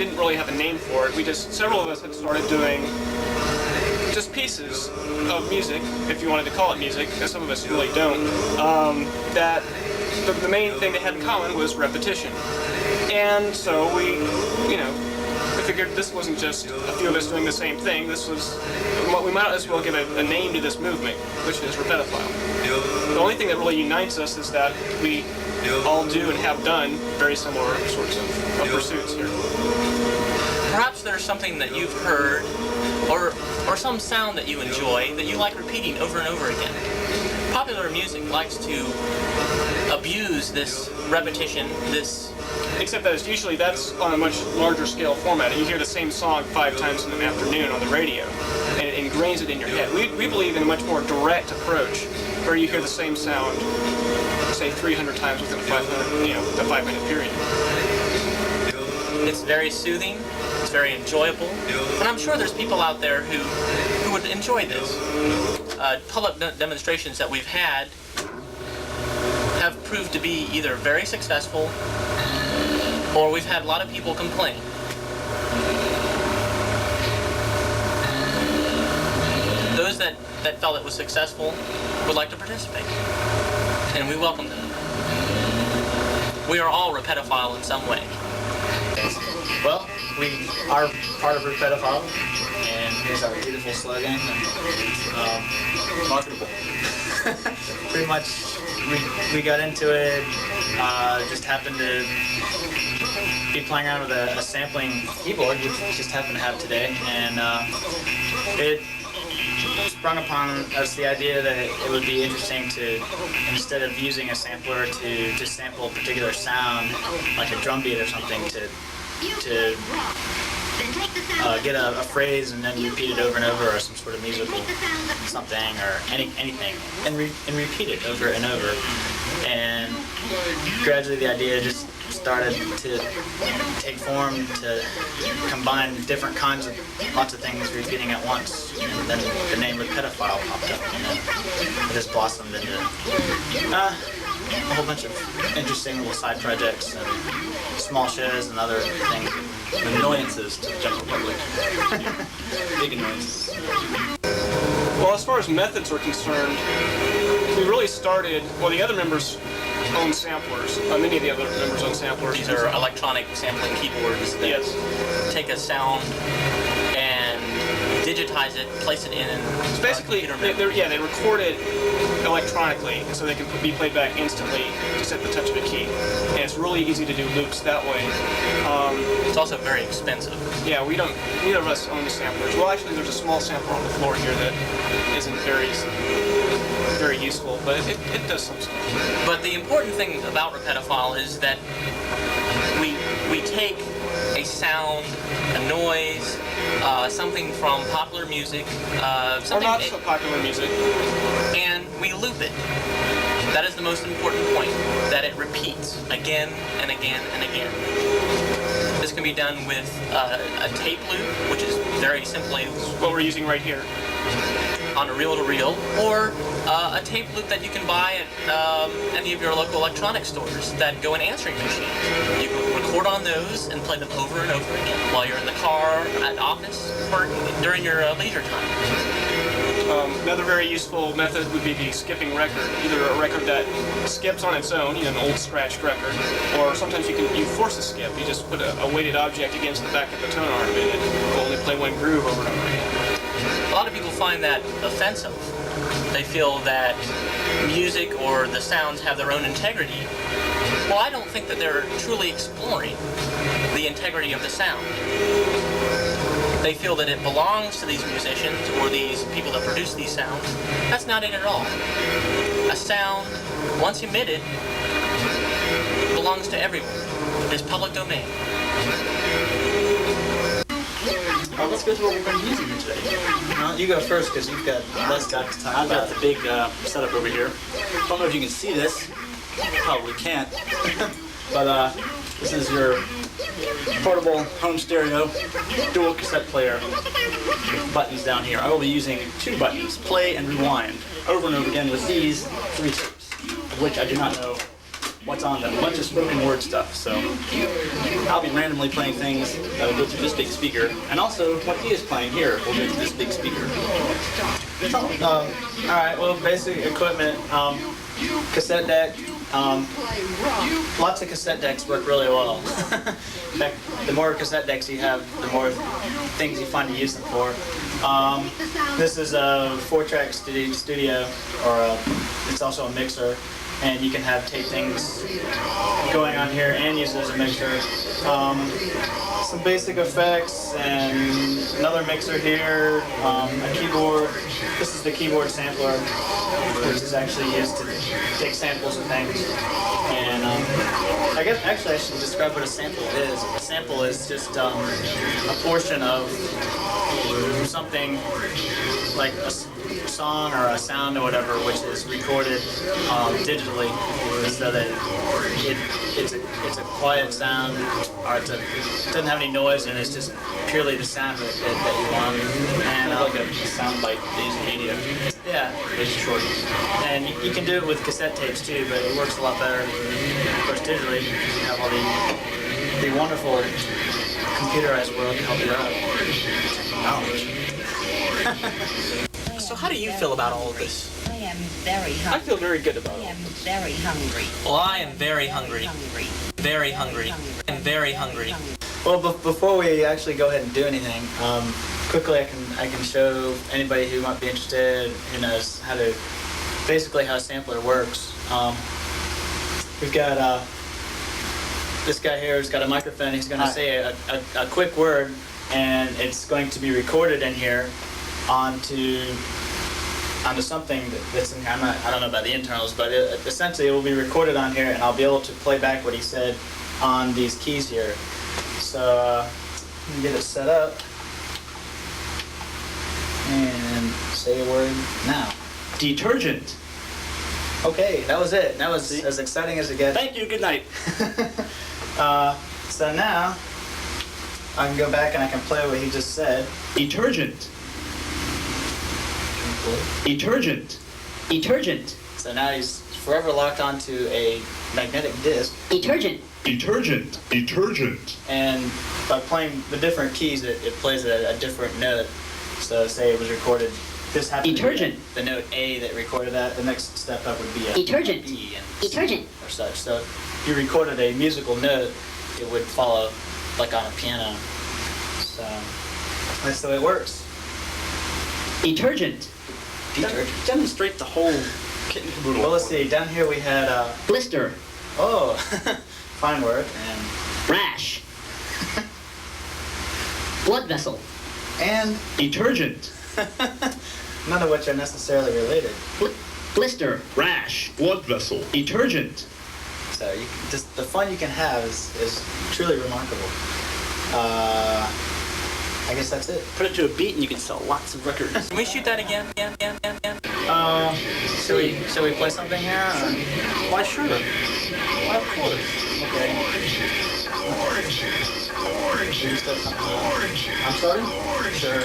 didn't really have a name for it. Several of us had started doing just pieces of music, if you wanted to call it music, as some of us really don't, that the main thing they had in common was repetition. And so we figured this wasn't just a few of us doing the same thing. This was, we might as well give a name to this movement, which is Repetophile. The only thing that really unites us is that we all do and have done very similar sorts of pursuits here. Perhaps there's something that you've heard, or some sound that you enjoy that you like repeating over and over again. Popular music likes to abuse this repetition, Except that that's on a much larger scale format. You hear the same song 5 times in an afternoon on the radio, and it ingrains it in your head. We believe in a much more direct approach, where you hear the same sound, say 300 times within a 5-minute period. It's very soothing, it's very enjoyable, and I'm sure there's people out there who would enjoy this. Public demonstrations that we've had have proved to be either very successful, or we've had a lot of people complain. Those that felt it was successful would like to participate, and we welcome them. We are all Repetophile in some way. Well, we are part of Repetophile, and here's our beautiful slogan, marketable. Pretty much, we got into it, just happened to be playing around with a sampling keyboard, which we just happened to have today, and it sprung upon us the idea that it would be interesting to, instead of using a sampler to just sample a particular sound, like a drum beat or something, to get a phrase and then repeat it over and over, or some sort of musical something, or anything, and repeat it over and over. And gradually the idea just started to take form, to combine different kinds of lots of things repeating at once, and then the name Repetophile popped up, and then it just blossomed into a whole bunch of interesting little side projects and small shows and other things. Annoyances to the general public. Big annoyances. Well, as far as methods are concerned, we really started, the other members own samplers. Many of the other members own samplers. These are electronic sampling keyboards that take a sound and digitize it, place it in. So basically, they record it electronically, so they can be played back instantly just at the touch of a key. And it's really easy to do loops that way. It's also very expensive. Yeah, neither of us own the samplers. Well, actually, there's a small sampler on the floor here that isn't very useful, but it does some stuff. But the important thing about Repetophile is that we take a sound, a noise, something from popular music, or not so popular music, and we loop it. That is the most important point, that it repeats again and again and again. This can be done with a tape loop, which is very simply what we're using right here, on a reel-to-reel, or a tape loop that you can buy at any of your local electronic stores that go in answering machines. You can record on those and play them over and over again while you're in the car, at office, or during your leisure time. Another very useful method would be the skipping record. Either a record that skips on its own, an old scratched record, or sometimes you force a skip. You just put a weighted object against the back of the tone arm, and it will only play one groove over and over again. A lot of people find that offensive. They feel that music or the sounds have their own integrity. Well, I don't think that they're truly exploring the integrity of the sound. They feel that it belongs to these musicians or these people that produce these sounds. That's not it at all. A sound, once emitted, belongs to everyone. It is public domain. Let's go through what we're going to be using here today. Well, you go first because you've got less time to talk I've about got the big setup over here. I don't know if you can see this. Probably can't. But this is your portable home stereo, dual cassette player with buttons down here. I will be using 2 buttons, play and rewind, over and over again with these 3 tapes, of which I do not know what's on them. A bunch of spoken word stuff. So I'll be randomly playing things that'll go through this big speaker, and also what he is playing here will go through this big speaker. All right. Well, basic equipment. Cassette deck. Lots of cassette decks work really well. In fact, the more cassette decks you have, the more things you find to use them for. This is a 4-track studio, or it's also a mixer, and you can have tape things going on here and use it as a mixer. Some basic effects and another mixer here, a keyboard. This is the keyboard sampler, which is actually used to take samples of things. And I guess actually I should describe what a sample is. A sample is just a portion of something like a song or a sound or whatever, which is recorded digitally, so that it's a quiet sound, or it doesn't have any noise, and it's just purely the sound that you want. And Like a soundbite days of media. yeah, It's short. and you can do it with cassette tapes too, but it works a lot better, of course, digitally. You have all the wonderful computerized world to help you out. Knowledge. So how do you feel about all of this? I am very hungry. I feel very good about I it. am very hungry. Well, I am very hungry. Very hungry. I'm very hungry. Well, before we actually go ahead and do anything, quickly I can show anybody who might be interested, who knows how to, basically how a sampler works. We've got this guy here who's got a microphone. He's going to say a quick word, and it's going to be recorded in here onto something that's in, I don't know about the internals, but essentially it will be recorded on here, and I'll be able to play back what he said on these keys here. So let me get it set up and say a word now. Detergent. Okay, that was it. That was as exciting as it gets. Thank you. Good night. So now I can go back and I can play what he just said. Detergent. Detergent. Detergent. So now he's forever locked onto a magnetic disc. Detergent. Detergent. Detergent. And by playing the different keys, it plays a different note. So say it was recorded, this happened Detergent. to be the note A that recorded that, the next step up would be a Detergent. B and Detergent. or such. So if you recorded a musical note, it would follow like on a piano. So that's the way it works. Detergent. Detergent. Demonstrate the whole kit and caboodle. Well, let's see. Down here we had, Blister. oh, fine word, and Rash. Blood vessel. Detergent. none of which are necessarily related. Blister. Rash. Blood vessel. Detergent. So just the fun you can have is truly remarkable. I guess that's it. Put it to a beat and you can sell lots of records. Can we shoot that again? Should we play something here? Or? Why, sure. Why, of course. Okay. Orange. Orange. I'm sorry? Sure.